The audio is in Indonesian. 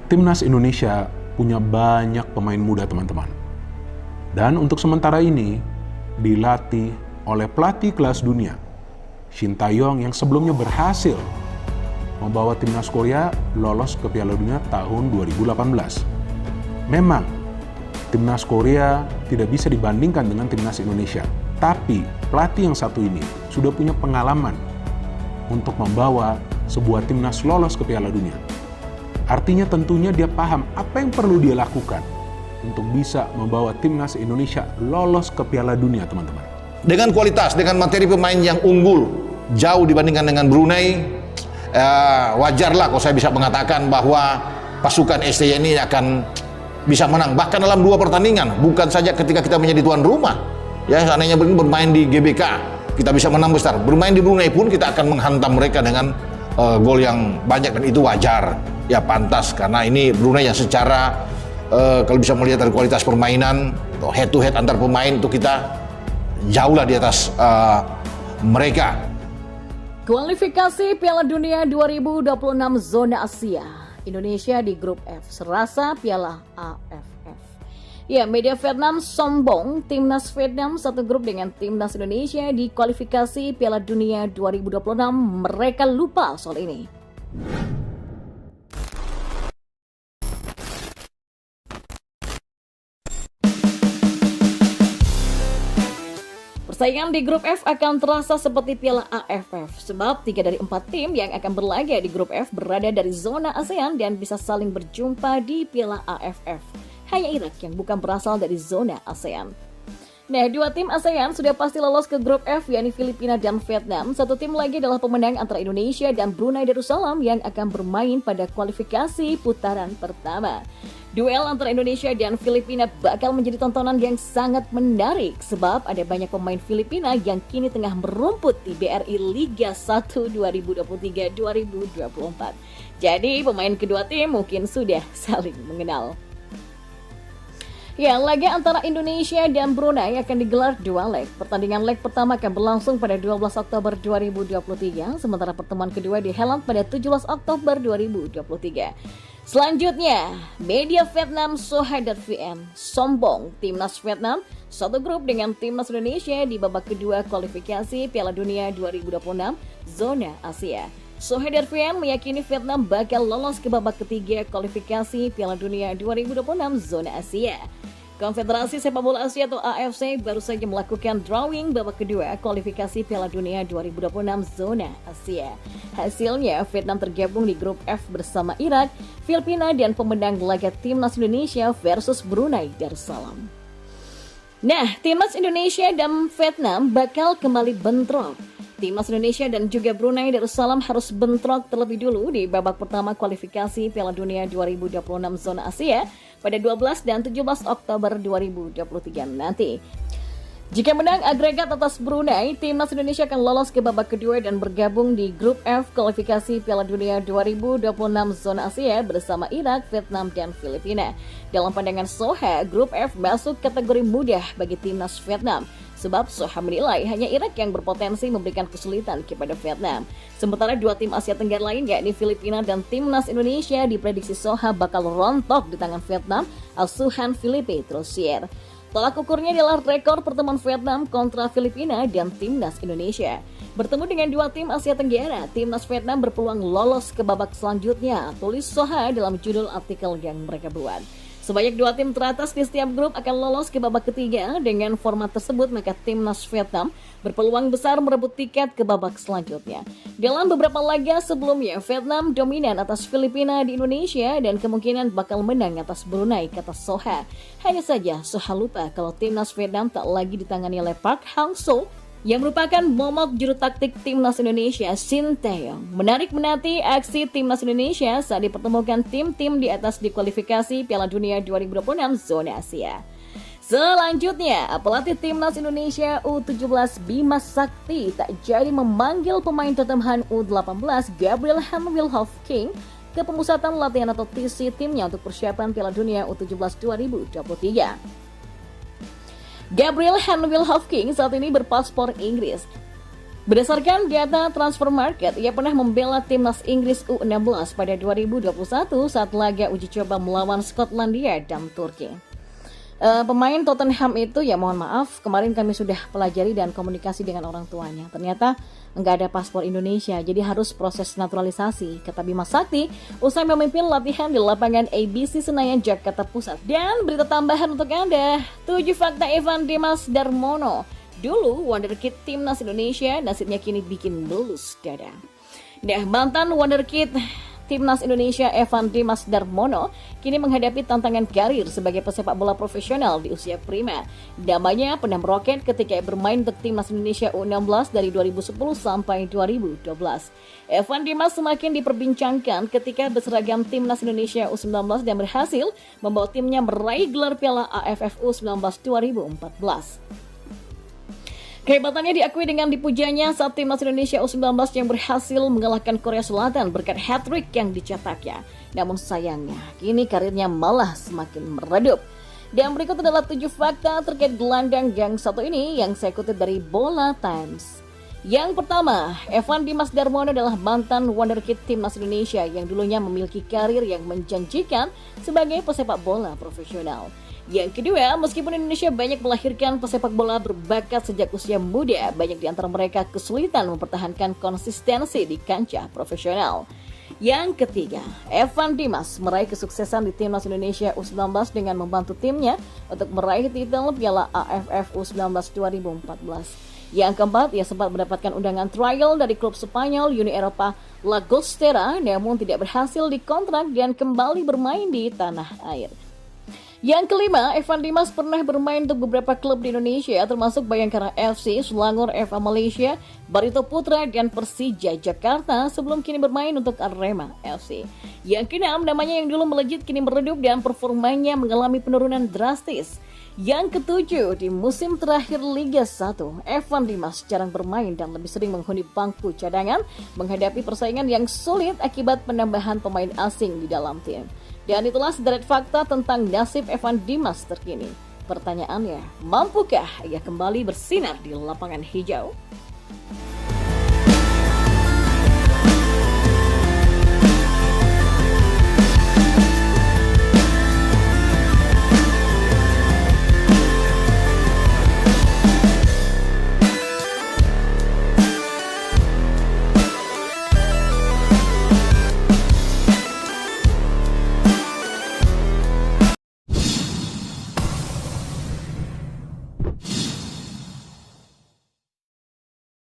Timnas Indonesia punya banyak pemain muda teman-teman. Dan untuk sementara ini, dilatih oleh pelatih kelas dunia, Shin Tae-yong yang sebelumnya berhasil membawa Timnas Korea lolos ke Piala Dunia tahun 2018. Memang, Timnas Korea tidak bisa dibandingkan dengan Timnas Indonesia. Tapi, pelatih yang satu ini sudah punya pengalaman untuk membawa sebuah timnas lolos ke Piala Dunia. Artinya tentunya dia paham apa yang perlu dia lakukan untuk bisa membawa timnas Indonesia lolos ke Piala Dunia, teman-teman. Dengan kualitas, dengan materi pemain yang unggul, jauh dibandingkan dengan Brunei, wajarlah kalau saya bisa mengatakan bahwa pasukan STY ini akan bisa menang. Bahkan dalam 2 pertandingan, bukan saja ketika kita menjadi tuan rumah. Ya, seandainya bermain di GBK, kita bisa menang besar. Bermain di Brunei pun kita akan menghantam mereka dengan gol yang banyak, dan itu wajar, ya pantas, karena ini Brunei yang secara kalau bisa melihat dari kualitas permainan head to head antar pemain itu kita jauh lah di atas mereka. Kualifikasi Piala Dunia 2026 zona Asia, Indonesia di grup F, serasa Piala AFF. Ya, media Vietnam sombong timnas Vietnam satu grup dengan timnas Indonesia di kualifikasi Piala Dunia 2026. Mereka lupa soal ini. Persaingan di grup F akan terasa seperti Piala AFF, sebab 3 dari 4 tim yang akan berlaga di grup F berada dari zona ASEAN dan bisa saling berjumpa di Piala AFF. Hanya Irak yang bukan berasal dari zona ASEAN. Nah, 2 tim ASEAN sudah pasti lolos ke grup F, yakni Filipina dan Vietnam. 1 tim lagi adalah pemenang antara Indonesia dan Brunei Darussalam yang akan bermain pada kualifikasi putaran pertama. Duel antara Indonesia dan Filipina bakal menjadi tontonan yang sangat menarik, sebab ada banyak pemain Filipina yang kini tengah merumput di BRI Liga 1 2023-2024. Jadi pemain kedua tim mungkin sudah saling mengenal. Ya, laga antara Indonesia dan Brunei akan digelar 2 leg. Pertandingan leg pertama akan berlangsung pada 12 Oktober 2023, sementara pertemuan kedua dihelat pada 17 Oktober 2023. Selanjutnya, media Vietnam Sohai.vn sombong timnas Vietnam satu grup dengan timnas Indonesia di babak kedua kualifikasi Piala Dunia 2026 zona Asia. Sohai.vn meyakini Vietnam bakal lolos ke babak ketiga kualifikasi Piala Dunia 2026 zona Asia. Konfederasi Sepak Bola Asia atau AFC baru saja melakukan drawing babak kedua kualifikasi Piala Dunia 2026 zona Asia. Hasilnya, Vietnam tergabung di grup F bersama Irak, Filipina, dan pemenang laga timnas Indonesia versus Brunei Darussalam. Nah, timnas Indonesia dan Vietnam bakal kembali bentrok. Timnas Indonesia dan juga Brunei Darussalam harus bentrok terlebih dulu di babak pertama kualifikasi Piala Dunia 2026 zona Asia pada 12 dan 17 Oktober 2023 nanti. Jika menang agregat atas Brunei, timnas Indonesia akan lolos ke babak kedua dan bergabung di grup F kualifikasi Piala Dunia 2026 zona Asia bersama Irak, Vietnam, dan Filipina. Dalam pandangan Soha, grup F masuk kategori mudah bagi timnas Vietnam. Sebab Soha menilai hanya Irak yang berpotensi memberikan kesulitan kepada Vietnam. Sementara 2 tim Asia Tenggara lain yakni Filipina dan timnas Indonesia diprediksi Soha bakal rontok di tangan Vietnam asuhan Filipe Troussier. Tolak ukurnya adalah rekor pertemuan Vietnam kontra Filipina dan timnas Indonesia. Bertemu dengan 2 tim Asia Tenggara, timnas Vietnam berpeluang lolos ke babak selanjutnya, tulis Soha dalam judul artikel yang mereka buat. Sebanyak 2 tim teratas di setiap grup akan lolos ke babak ketiga. Dengan format tersebut, maka timnas Vietnam berpeluang besar merebut tiket ke babak selanjutnya. Dalam beberapa laga sebelumnya, Vietnam dominan atas Filipina di Indonesia dan kemungkinan bakal menang atas Brunei, kata Soha. Hanya saja, Soha lupa kalau timnas Vietnam tak lagi ditangani oleh Park Hang-seo yang merupakan momok juru taktik timnas Indonesia, Shin Tae-yong. Menarik menanti aksi timnas Indonesia saat dipertemukan tim-tim di atas di kualifikasi Piala Dunia 2026 zona Asia. Selanjutnya, pelatih timnas Indonesia U17 Bima Sakti tak jadi memanggil pemain Tottenham U18 Gabriel Hanwilhoff-King ke pemusatan latihan atau TC timnya untuk persiapan Piala Dunia U17 2023. Gabriel Hanwilhoff-King saat ini berpaspor Inggris. Berdasarkan data Transfer Market, ia pernah membela timnas Inggris U16 pada 2021 saat laga uji coba melawan Skotlandia dan Turki. Pemain Tottenham itu, ya mohon maaf, kemarin kami sudah pelajari dan komunikasi dengan orang tuanya. Ternyata nggak ada paspor Indonesia, jadi harus proses naturalisasi, kata Bima Sakti usai memimpin latihan di lapangan ABC Senayan, Jakarta Pusat. Dan berita tambahan untuk Anda, 7 fakta Evan Dimas Darmono. Dulu wonderkid timnas Indonesia, nasibnya kini bikin belus dada. Nah, mantan wonderkid timnas Indonesia Evan Dimas Darmono kini menghadapi tantangan karir sebagai pesepak bola profesional di usia prima. Namanya pernah meroket ketika bermain untuk timnas Indonesia U16 dari 2010 sampai 2012. Evan Dimas semakin diperbincangkan ketika berseragam timnas Indonesia U19 dan berhasil membawa timnya meraih gelar Piala AFF U19 2014. Kehebatannya diakui dengan dipujanya saat timnas Indonesia U19 yang berhasil mengalahkan Korea Selatan berkat hat-trick yang dicetaknya. Namun sayangnya, kini karirnya malah semakin meredup. Dan berikut adalah 7 fakta terkait gelandang yang satu ini yang saya kutip dari Bola Times. Yang pertama, Evan Dimas Darmono adalah mantan wonderkid timnas Indonesia yang dulunya memiliki karir yang menjanjikan sebagai pesepak bola profesional. Yang kedua, meskipun Indonesia banyak melahirkan pesepak bola berbakat sejak usia muda, banyak di antara mereka kesulitan mempertahankan konsistensi di kancah profesional. Yang ketiga, Evan Dimas meraih kesuksesan di timnas Indonesia U19 dengan membantu timnya untuk meraih titel Piala AFF U19 2014. Yang keempat, ia sempat mendapatkan undangan trial dari klub Spanyol Uni Eropa Llagostera, namun tidak berhasil dikontrak dan kembali bermain di tanah air. Yang kelima, Evan Dimas pernah bermain untuk beberapa klub di Indonesia, termasuk Bayangkara FC, Selangor FA Malaysia, Barito Putra, dan Persija Jakarta sebelum kini bermain untuk Arema FC. Yang keenam, namanya yang dulu melejit kini meredup dan performanya mengalami penurunan drastis. Yang ketujuh, di musim terakhir Liga 1, Evan Dimas jarang bermain dan lebih sering menghuni bangku cadangan menghadapi persaingan yang sulit akibat penambahan pemain asing di dalam tim. Dan itulah sederet fakta tentang nasib Evan Dimas terkini. Pertanyaannya, mampukah ia kembali bersinar di lapangan hijau?